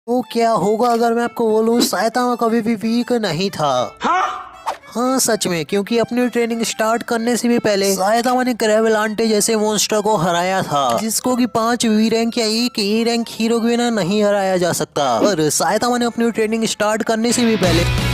तो क्या होगा अगर मैं आपको बोलूं साइतामा कभी भी वीक नहीं था। हाँ सच में, क्योंकि अपनी ट्रेनिंग स्टार्ट करने से भी पहले साइतामा ने क्रेवेलांटे जैसे मॉन्स्टर को हराया था, जिसको कि 5 वी रैंक या एक ए रैंक हीरो के बिना नहीं हराया जा सकता। पर साइतामा ने अपनी ट्रेनिंग स्टार्ट करने से भी पहले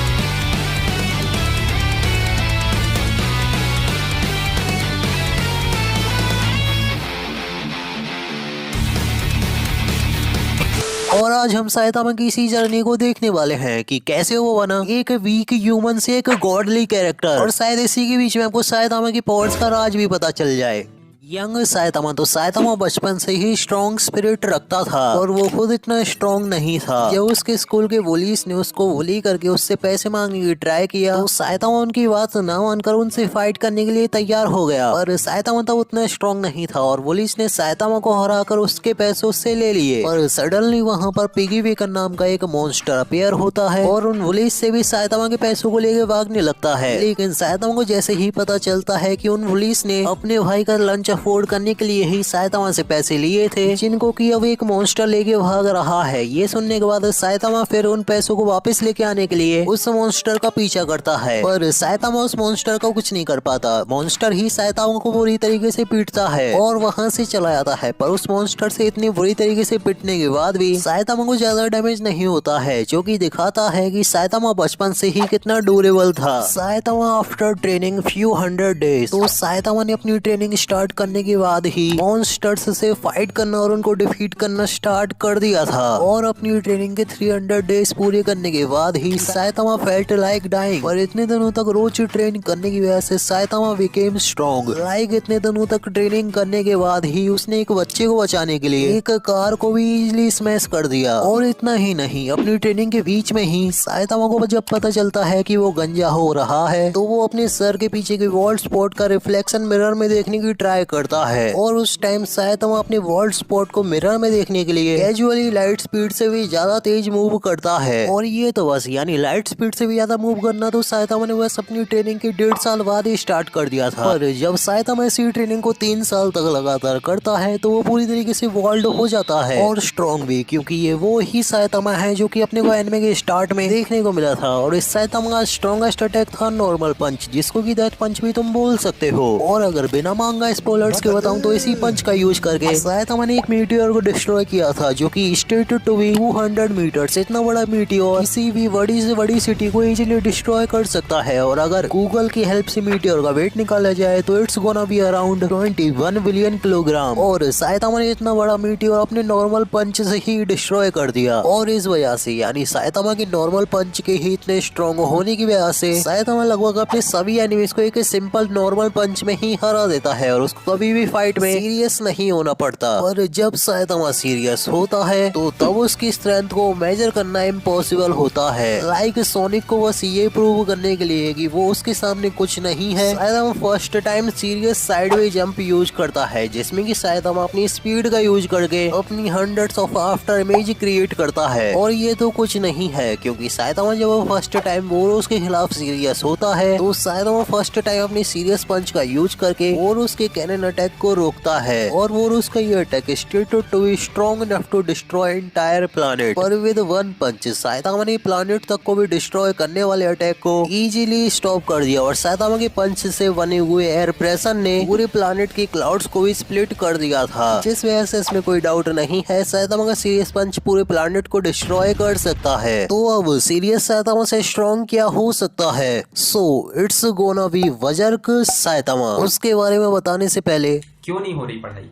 और आज हम साइतामा की इसी जर्नी को देखने वाले हैं कि कैसे वो बना एक वीक ह्यूमन से एक गॉडली कैरेक्टर, और शायद इसी के बीच में आपको साइतामा की पावर्स का राज भी पता चल जाए। यंग साइतामा तो साइतामा बचपन से ही स्ट्रॉन्ग स्पिरिट रखता था, और वो खुद इतना स्ट्रॉन्ग नहीं था। जब उसके स्कूल के बुलीज ने उसको बुली करके उससे पैसे मांगने की ट्राई किया तो साइतामा उनकी बात ना मानकर उनसे फाइट करने के लिए तैयार हो गया। और साइतामा तो उतना स्ट्रॉन्ग नहीं था, और बुलीज ने साइतामा को हराकर उसके पैसे उससे ले लिए। और सडनली वहाँ पर पिगी वेकन नाम का एक मॉन्स्टर अपीयर होता है, और उन बुलीज से भी साइतामा के पैसों को लेकर भागने लगता है। लेकिन साइतामा को जैसे ही पता चलता है कि उन बुलीज ने अपने भाई का लंच अफोर्ड करने के लिए ही साइतामा से पैसे लिए थे, जिनको कि अब एक मॉन्स्टर लेके भाग रहा है। ये सुनने के बाद साइतामा फिर उन पैसों को वापस लेके आने के लिए उस मॉन्स्टर का पीछा करता है, पर साइतामा उस मॉन्स्टर का कुछ नहीं कर पाता। मॉन्स्टर ही साइतामा को बुरी तरीके से पीटता है और वहाँ से चला जाता है। पर उस मॉन्स्टर से इतनी बुरी तरीके से पीटने के बाद भी साइतामा को ज्यादा डैमेज नहीं होता है, जो कि दिखाता है कि साइतामा बचपन से ही कितना ड्यूरेबल था। Saitama after training few 100 days, तो साइतामा ने अपनी ट्रेनिंग स्टार्ट करने के बाद ही मॉन्स्टर्स से फाइट करना और उनको डिफीट करना स्टार्ट कर दिया था। और अपनी ट्रेनिंग के 300 डेज पूरे करने के बाद ही साइतामा फेल्ट लाइक डाइंग, पर इतने दिनों तक रोज ट्रेन करने की वजह से साइतामा बिकेम स्ट्रॉन्ग। लाइक इतने दिनों तक ट्रेनिंग करने के बाद ही उसने एक बच्चे को बचाने के लिए एक कार को भी इजीली स्मैश कर दिया। और इतना ही नहीं, अपनी ट्रेनिंग के बीच में ही साइतामा को जब पता चलता है कि वो गंजा हो रहा है, तो वो अपने सर के पीछे के वॉल स्पॉट का रिफ्लेक्शन मिरर में देखने की ट्राई करता है। और उस टाइम साइतामा अपने वर्ल्ड स्पॉट को मिरर में देखने के लिए कैजुअली लाइट स्पीड से भी ज्यादा तेज मूव करता है। और ये तो बस, यानी लाइट स्पीड से भी ज्यादा मूव करना तो साइतामा ने बस अपनी ट्रेनिंग के 1.5 साल बाद ही स्टार्ट कर दिया था। पर जब साइतामा इसी ट्रेनिंग को 3 साल तक लगातार करता है तो वो पूरी तरीके से वर्ल्ड हो जाता है, और स्ट्रॉन्ग भी, क्योंकि ये वो ही साइतामा है जो कि अपने को एनिमे के स्टार्ट में देखने को मिला था। और इस साइतामा का स्ट्रॉन्गेस्ट अटैक था नॉर्मल पंच, जिसको कि डेथ पंच भी तुम बोल सकते हो। और अगर बिना मांगा स्पॉयलर्स के बताऊं तो इसी पंच का यूज करके साइतामा ने एक मीटियोर को डिस्ट्रॉय किया था, जो कि स्टेटेड टू बी 200 मीटर्स। इतना बड़ा मीटियोर किसी भी बड़ी से बड़ी सिटी को इजीली डिस्ट्रॉय कर सकता है। और अगर गूगल की हेल्प से मीटियोर का वेट निकाला जाए तो it's gonna be around 21 billion kilogram. और साइतामा ने इतना बड़ा मीटियोर अपने नॉर्मल पंच से ही डिस्ट्रॉय कर दिया। और इस वजह से, यानी साइतामा के नॉर्मल पंच के ही इतने स्ट्रॉन्ग होने की वजह से साइतामा लगभग अपने सभी एनिमीज को एक सिंपल नॉर्मल पंच में ही हरा देता है, और उसको कभी भी फाइट में सीरियस नहीं होना पड़ता। और जब साइतामा सीरियस होता है तो तब उसकी स्ट्रेंथ को मेजर करना इम्पॉसिबल होता है। लाइक सोनिक को बस ये प्रूव करने के लिए कि वो उसके सामने कुछ नहीं है, Saitama first time serious sideway jump use करता है, जिसमें कि साइतामा अपनी स्पीड का यूज करके अपनी hundreds of after image create करता है। और ये तो कुछ नहीं है, क्योंकि साइतामा जब वो फर्स्ट टाइम बोरोस के खिलाफ सीरियस होता है तो साइतामा फर्स्ट टाइम अपनी सीरियस पंच का यूज करके बोरोस के कैनन अटैक को रोकता है। और बोरोस का ये attack stated to be strong enough to destroy entire planet, पर विद वन पंच साइतामा ने प्लैनेट तक को भी डिस्ट्रॉय करने वाले अटैक को इजीली स्टॉप कर दिया। और साइतामा के पंच से बने हुए एयर प्रेशर ने पूरे प्लैनेट की क्लाउड्स को भी स्प्लिट कर दिया था, जिस वजह से इसमें कोई डाउट नहीं है साइतामा का सीरियस पंच पूरे प्लैनेट को डिस्ट्रॉय कर सकता है। तो अब सीरियस साइतामा से स्ट्रॉन्ग क्या हो सकता है? सो इट्स गोना बी वजर्क साइतामा। उसके बारे में बताने से पहले, क्यों नहीं हो रही पढ़ाई?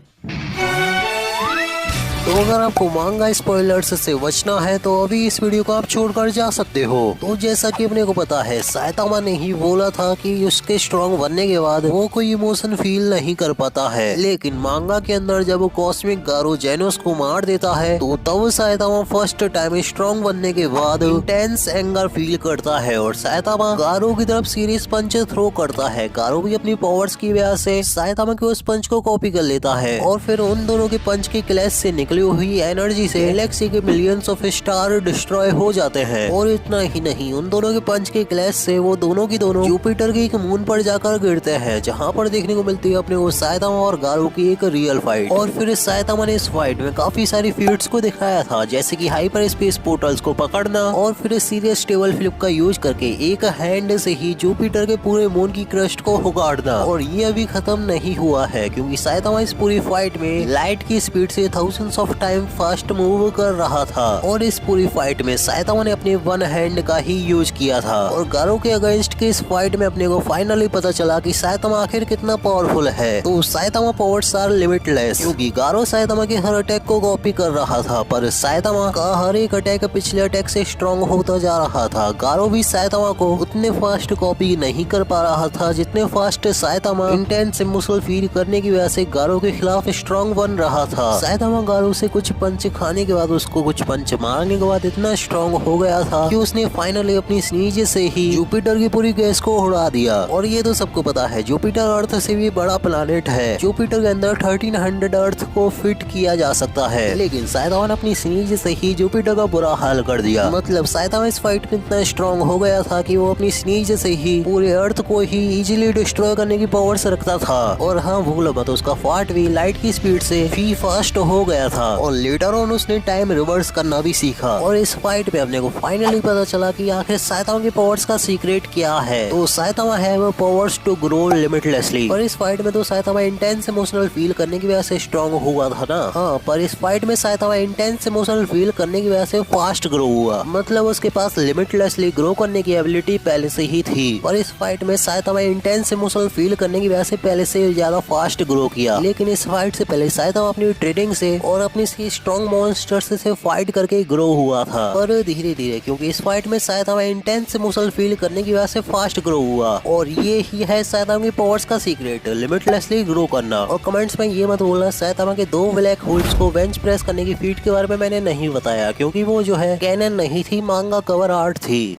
तो अगर आपको मांगा स्पॉयलर्स से बचना है तो अभी इस वीडियो को आप छोड़कर जा सकते हो। तो जैसा कि अपने को पता है, साइतामा ने ही बोला था कि उसके स्ट्रॉन्ग बनने के बाद वो कोई इमोशन फील नहीं कर पाता है। लेकिन मांगा के अंदर जब वो कॉस्मिक गारो जेनोस को मार देता है तो तब साइतामा फर्स्ट टाइम स्ट्रॉन्ग बनने के बाद इंटेंस एंगर फील करता है, और साइतामा गारो की तरफ सीरियस पंच थ्रो करता है। गारो भी अपनी पावर्स की वजह से साइतामा के उस पंच को कॉपी कर लेता है, और फिर उन दोनों के पंच की क्लैश से निकले जली हुई एनर्जी से गैलेक्सी के मिलियंस ऑफ स्टार डिस्ट्रॉय हो जाते हैं। और इतना ही नहीं, उन दोनों के पंच के क्लैश से वो दोनों की दोनों जुपिटर के एक मून पर जाकर गिरते हैं, जहाँ पर देखने को मिलती है अपने को साइतामा और गारो की एक रियल फाइट। और फिर साइतामा ने इस फाइट में काफी सारी फीट्स को दिखाया था, जैसे कि हाइपर स्पेस पोर्टल्स को पकड़ना और फिर सीरियस टेबल फ्लिप का यूज करके एक हैंड से ही जुपिटर के पूरे मून की क्रस्ट को उगाड़ना। और ये अभी खत्म नहीं हुआ है, क्योंकि साइतामा इस पूरी फाइट में लाइट की स्पीड से thousands of time fast move कर रहा था। और इस पूरी फाइट में साइतामा ने अपने वन हैंड का ही यूज किया था। और गारो के अगेंस्ट के इस फाइट में अपने को फाइनली पता चला कि साइतामा आखिर कितना पावरफुल है। तो साइतामा पावर्स आर लिमिटलेस, क्योंकि गारो साइतामा के हर अटैक को कॉपी कर रहा था, पर साइतामा का हर एक अटैक पिछले अटैक से स्ट्रॉन्ग होता जा रहा था। गारो भी साइतामा को उतने फास्ट कॉपी नहीं कर पा रहा था जितने fast Saitama intense emotional feel करने की वजह से गारो के खिलाफ स्ट्रॉन्ग बन रहा था। साइतामा गारो से कुछ पंच खाने के बाद, उसको कुछ पंच मारने के बाद इतना स्ट्रॉन्ग हो गया था कि उसने फाइनली अपनी स्नीज से ही जुपिटर की पूरी गैस को उड़ा दिया। और ये तो सबको पता है, जुपिटर अर्थ से भी बड़ा प्लैनेट है। जुपिटर के अंदर 1300 अर्थ को फिट किया जा सकता है, लेकिन साइतामा ने अपनी स्नीज से ही जुपिटर का बुरा हाल कर दिया। मतलब साइतामा इस फाइट में इतना स्ट्रॉन्ग हो गया था कि वो अपनी स्नीज से ही पूरे अर्थ को ही इजीली डिस्ट्रॉय करने की पावर्स रखता था। और हाँ, भूलो मत, उसका फाट भी लाइट की स्पीड से भी फास्ट हो गया था। और लेटर ऑन उसने टाइम रिवर्स करना भी सीखा। और इस फाइट में अपने को फाइनली पता चला कि आखिर साइतामा के पावर्स का सीक्रेट क्या है। तो साइतामा है वो पावर्स टू ग्रो लिमिटलेसली। और इस फाइट में तो साइतामा इंटेंस इमोशनल फील करने की वजह से स्ट्रॉन्ग हुआ था ना। हाँ, पर इस फाइट में साइतामा इंटेंस इमोशनल फील करने की वजह से फास्ट ग्रो हुआ। मतलब उसके पास लिमिटलेसली ग्रो करने की एबिलिटी पहले से ही थी। और इस फाइट में साइतामा इंटेंस इमोशनल फील करने की वजह से पहले से ज्यादा फास्ट ग्रो किया। लेकिन इस फाइट से पहले साइतामा अपनी ट्रेडिंग से और अपनी स्ट्रॉन्ग मॉन्स्टर्स से फाइट करके ग्रो हुआ था। पर धीरे धीरे, क्योंकि इस फाइट में साइतामा इंटेंस इमोशनल फील करने की वजह से फास्ट ग्रो हुआ। और ये ही है साइतामा की पावर्स का सीक्रेट, लिमिटलेसली ग्रो करना। और कमेंट्स में ये मत बोलना साइतामा के 2 ब्लैक होल्स को बेंच प्रेस करने की फीट के बारे में मैंने नहीं बताया, क्योंकि वो जो है कैनन नहीं थी, मांगा कवर आर्ट थी।